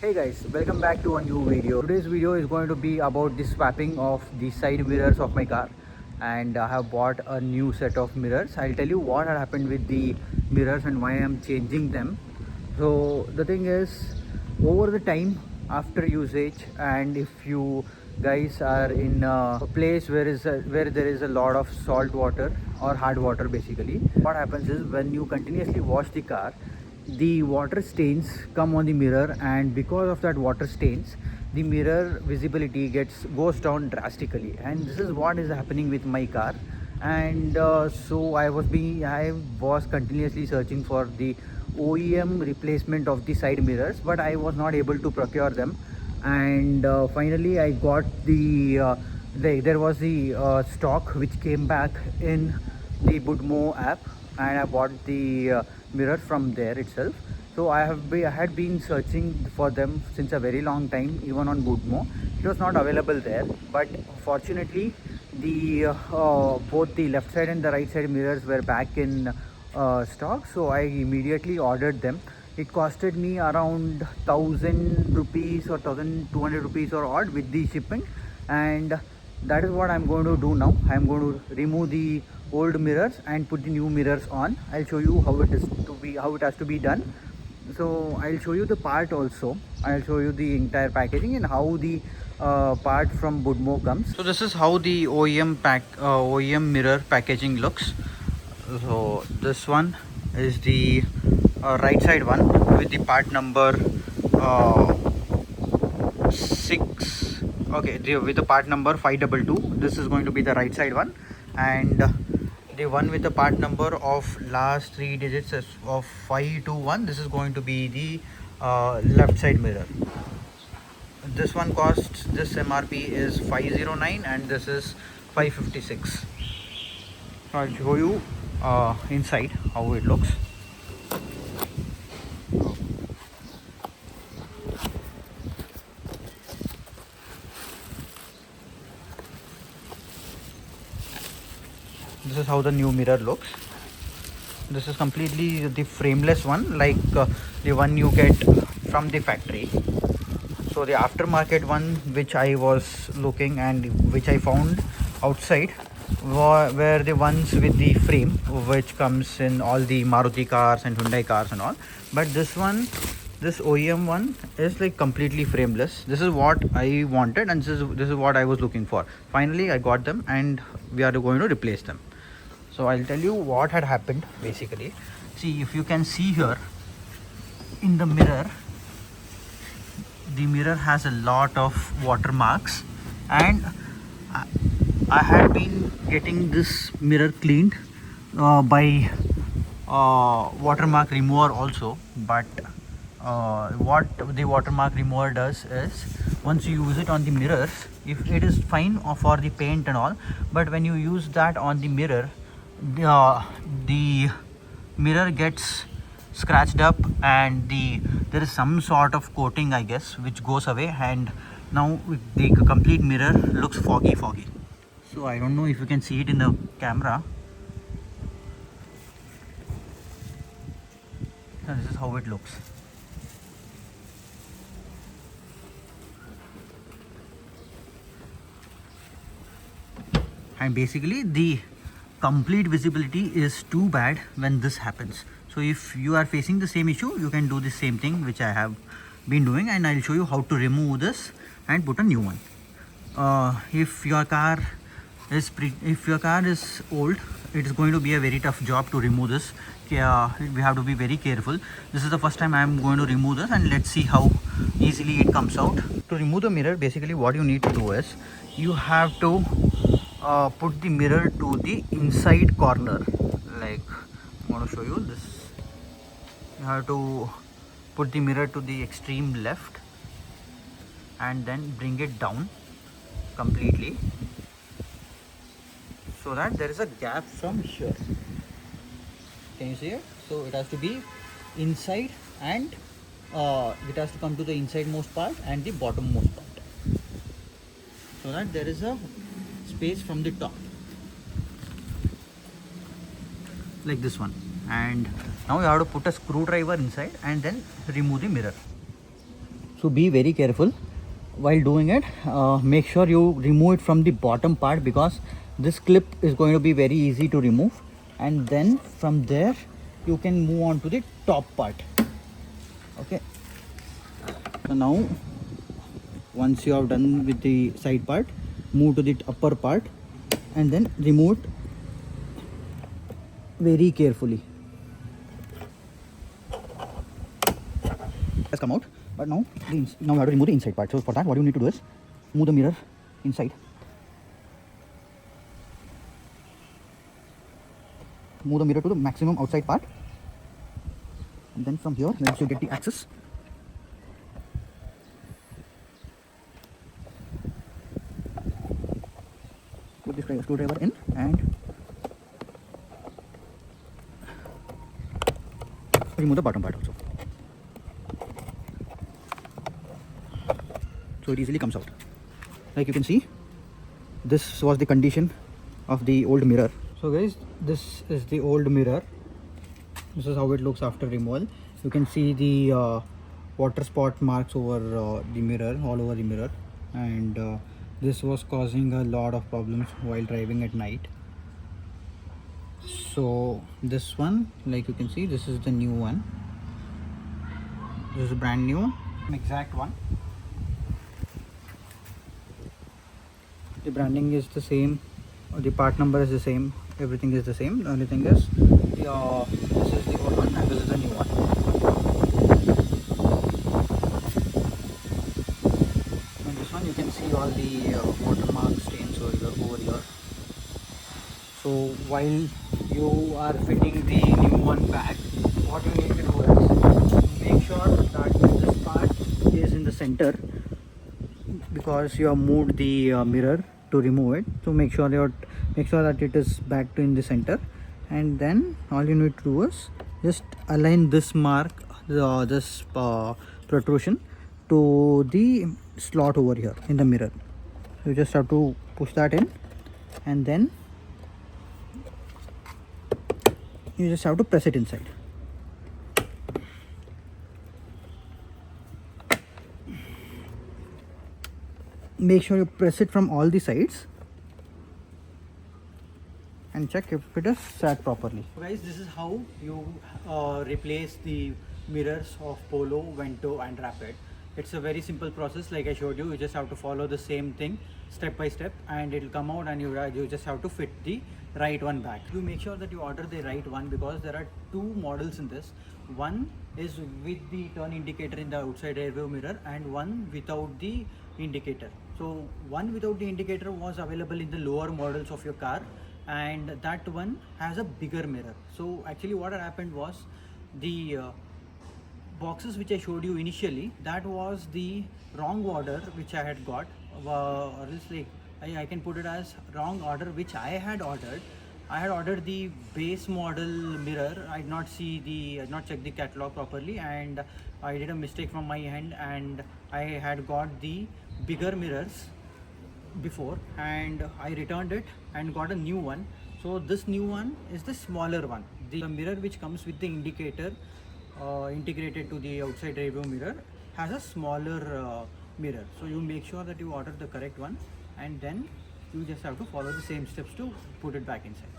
Hey guys, welcome back to a new video. Today's video is going to be about the swapping of the side mirrors of my car, and I have bought a new set of mirrors. I'll tell you what had happened with the mirrors and why I'm changing them. So the thing is, over the time after usage, and if you guys are in a place where there is a lot of salt water or hard water, basically what happens is when you continuously wash the car, the water stains come on the mirror, and because of that water stains, the mirror visibility goes down drastically, and this is what is happening with my car. And so I was continuously searching for the OEM replacement of the side mirrors, but I was not able to procure them. And finally I got there was the stock which came back in the Budmo app, and I bought the mirror from there itself. So I had been searching for them since a very long time, even on Budmo. It was not available there, but fortunately the both the left side and the right side mirrors were back in stock, so I immediately ordered them. It costed me around 1000 rupees or 1200 rupees or odd with the shipping, and that is what I'm going to do now. I'm going to remove the old mirrors and put the new mirrors on. I'll show you how it has to be done. So I'll show you the part also. I'll show you the entire packaging and how the part from Budmo comes. So this is how the OEM mirror packaging looks. So this one is the right side one with the part number 6. Okay, with the part number 522. This is going to be the right side one, and the one with the part number of last 3 digits of 521, this is going to be the left side mirror. This one costs, this MRP is 509 and this is 556. I'll show you inside how it looks. This is how the new mirror looks. This is completely the frameless one, like the one you get from the factory. So the aftermarket one which I was looking and which I found outside were the ones with the frame, which comes in all the Maruti cars and Hyundai cars and all. But this OEM one is like completely frameless. This is what I wanted, and this is what I was looking for. Finally I got them, and we are going to replace them. So I'll tell you what had happened basically. See, if you can see here in the mirror has a lot of watermarks, and I had been getting this mirror cleaned by watermark remover also. But what the watermark remover does is, once you use it on the mirrors, if it is fine for the paint and all, but when you use that on the mirror, the mirror gets scratched up, and there is some sort of coating, I guess, which goes away, and now the complete mirror looks foggy. So I don't know if you can see it in the camera. So this is how it looks. And basically the complete visibility is too bad when this happens. So if you are facing the same issue, you can do the same thing which I have been doing, and I'll show you how to remove this and put a new one. If your car is old, it is going to be a very tough job to remove this. We have to be very careful. This is the first time I am going to remove this, and let's see how easily it comes out. To remove the mirror, basically what you need to do is, you have to put the mirror to the inside corner. Like, I want to show you this. You have to put the mirror to the extreme left and then bring it down completely, so that there is a gap from here. Can you see it? So it has to be inside, and it has to come to the inside most part and the bottom most part, so that there is a space from the top, like this one. And now you have to put a screwdriver inside and then remove the mirror. So be very careful while doing it. Make sure you remove it from the bottom part, because this clip is going to be very easy to remove, and then from there you can move on to the top part. Okay, so now once you have done with the side part, move to the upper part and then remove it very carefully. Has come out, but now we have to remove the inside part. So for that, what you need to do is move the mirror inside, move the mirror to the maximum outside part, and then from here once you get the axis, put the screwdriver in and remove the bottom part also. So it easily comes out. Like you can see, this was the condition of the old mirror. So guys, this is the old mirror. This is how it looks after removal. You can see the water spot marks over the mirror, all over the mirror, and this was causing a lot of problems while driving at night. So this one, like you can see, this is the new one. This is a brand new, exact one. The branding is the same, the part number is the same, everything is the same. The only thing is this is the old one and this is the new one. And this one you can see all the watermark stains over here. So while you are fitting the new one back, what you need to do is make sure that this part is in the center, because you have moved the mirror to remove it. So make sure that it is back to in the center, and then all you need to do is just align this mark, this protrusion to the slot over here in the mirror. You just have to push that in, and then you just have to press it inside. Make sure you press it from all the sides and check if it is sat properly. So guys, this is how you replace the mirrors of Polo, Vento and Rapid. It's a very simple process. Like I showed you, you just have to follow the same thing step by step and it will come out, and you just have to fit the right one back. You make sure that you order the right one, because there are two models in this. One is with the turn indicator in the outside rear view mirror and one without the indicator. So one without the indicator was available in the lower models of your car, and that one has a bigger mirror. So actually what had happened was, the boxes which I showed you initially, that was the wrong order which I had got, or else like I can put it as wrong order which I had ordered. I had ordered the base model mirror. I did not check the catalog properly, and I did a mistake from my end, and I had got the bigger mirrors before, and I returned it and got a new one. So this new one is the smaller one. The mirror which comes with the indicator integrated to the outside rear view mirror has a smaller mirror. So you make sure that you order the correct one, and then you just have to follow the same steps to put it back inside.